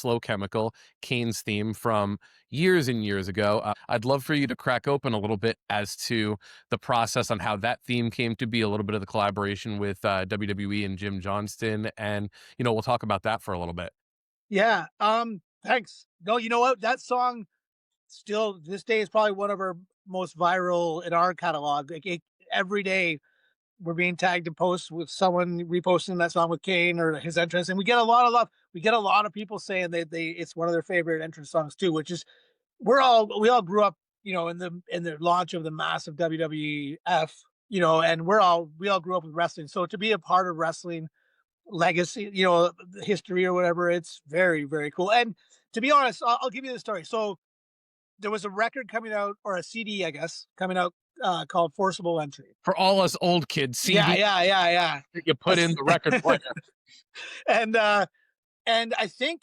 Slow Chemical, Kane's theme from years and years ago. I'd love for you to crack open a little bit as to the process on how that theme came to be, a little bit of the collaboration with WWE and Jim Johnston, and we'll talk about that for a little bit. Yeah. Thanks. No, you know what? That song still this day is probably one of our most viral in our catalog. Every day we're being tagged in posts with someone reposting that song with Kane or his entrance, and we get a lot of love. We get a lot of people saying they it's one of their favorite entrance songs too, which is we all grew up, in the launch of the massive WWF, and we all grew up with wrestling. So to be a part of wrestling legacy, history or whatever, it's very, very cool. And to be honest, I'll give you the story. So there was a record coming out, or a CD, I guess, coming out called Forcible Entry. For all us old kids, CD, Yeah. you put in the record player. and I think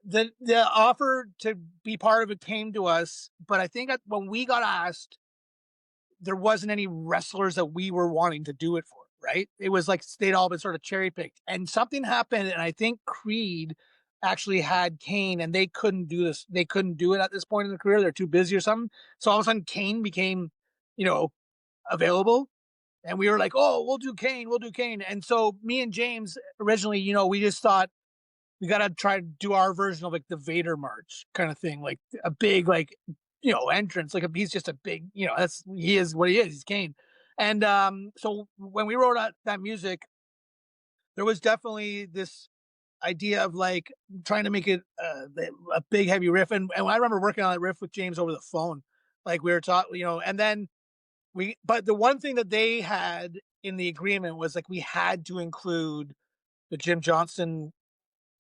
the offer to be part of it came to us, but I think when we got asked, there wasn't any wrestlers that we were wanting to do it for. Right? It was like they'd all been sort of cherry picked, and something happened, and I think Creed actually had Kane, and they couldn't do this. They couldn't do it at this point in the career. They're too busy or something. So all of a sudden, Kane became, available, and we were like, "Oh, we'll do Kane. We'll do Kane." And so me and James originally, we just thought we got to try to do our version of like the Vader March kind of thing, like a big, like, entrance. Like he's just a big, he is what he is. He's Kane. And so when we wrote out that music, there was definitely this idea of like trying to make it a big heavy riff. And I remember working on that riff with James over the phone. Like we were taught, and then but the one thing that they had in the agreement was like we had to include the Jim Johnston,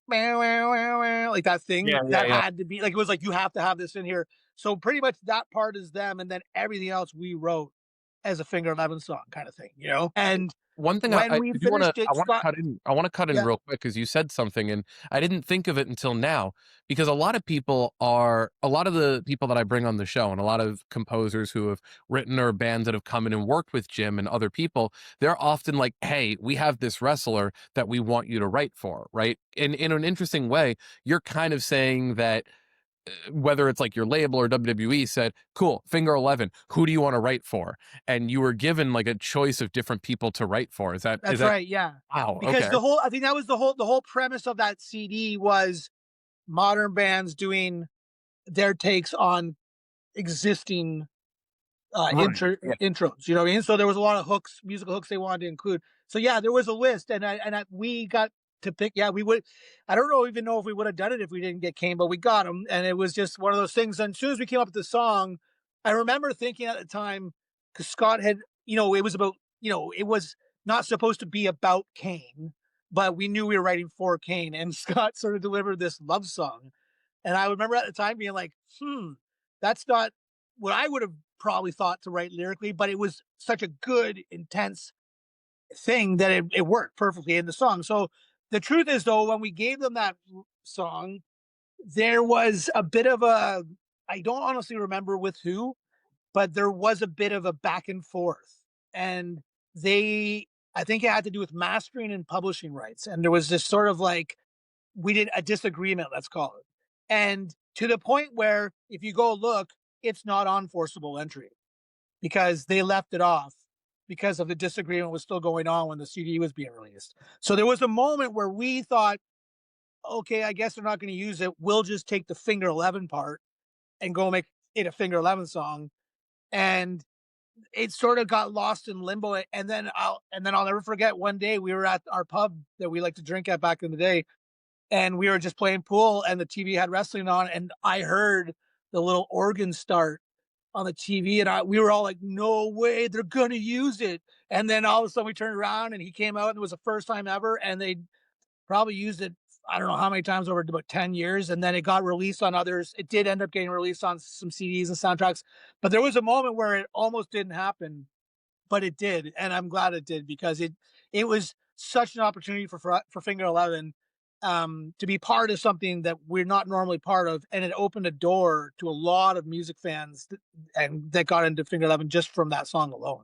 like that thing that had to be like, it was like, you have to have this in here. So pretty much that part is them. And then everything else we wrote as a Finger 11 song kind of thing, And one thing when we finished it, I want to cut in real quick, because you said something and I didn't think of it until now, because a lot of the people that I bring on the show, and a lot of composers who have written, or bands that have come in and worked with Jim and other people, they're often like, "Hey, we have this wrestler that we want you to write for," right? And in an interesting way, you're kind of saying that whether it's like your label or WWE said, "Cool, Finger 11, who do you want to write for?" And you were given like a choice of different people to write for. That's right, yeah. Wow, Because okay. I think that was the whole premise of that CD was modern bands doing their takes on existing Right. intros. You know what I mean? So there was a lot of musical hooks they wanted to include. So yeah, there was a list, and we got to pick. Yeah, we would. I don't even know if we would have done it if we didn't get Kane, but we got him, and it was just one of those things. And as soon as we came up with the song, I remember thinking at the time, because Scott had, it was about, it was not supposed to be about Kane, but we knew we were writing for Kane, and Scott sort of delivered this love song, and I remember at the time being like, that's not what I would have probably thought to write lyrically, but it was such a good, intense thing that it worked perfectly in the song. So the truth is, though, when we gave them that song, there was a bit of I don't honestly remember with who, but there was a bit of a back and forth. And I think it had to do with mastering and publishing rights. And there was this sort of like, we did a disagreement, let's call it. And to the point where if you go look, it's not on Forcible Entry because they left it off because of the disagreement was still going on when the CD was being released. So there was a moment where we thought, okay, I guess they're not going to use it. We'll just take the Finger 11 part and go make it a Finger 11 song. And it sort of got lost in limbo. And then I'll never forget, one day we were at our pub that we like to drink at back in the day, and we were just playing pool, and the TV had wrestling on, and I heard the little organ start on the TV, and we were all like, "No way, they're gonna use it!" And then all of a sudden, we turned around, and he came out, and it was the first time ever, and they probably used it, I don't know how many times over about 10 years, and then it got released on others. It did end up getting released on some CDs and soundtracks, but there was a moment where it almost didn't happen, but it did, and I'm glad it did, because it was such an opportunity for Finger 11 to be part of something that we're not normally part of, and it opened a door to a lot of music fans and that got into Finger 11 just from that song alone.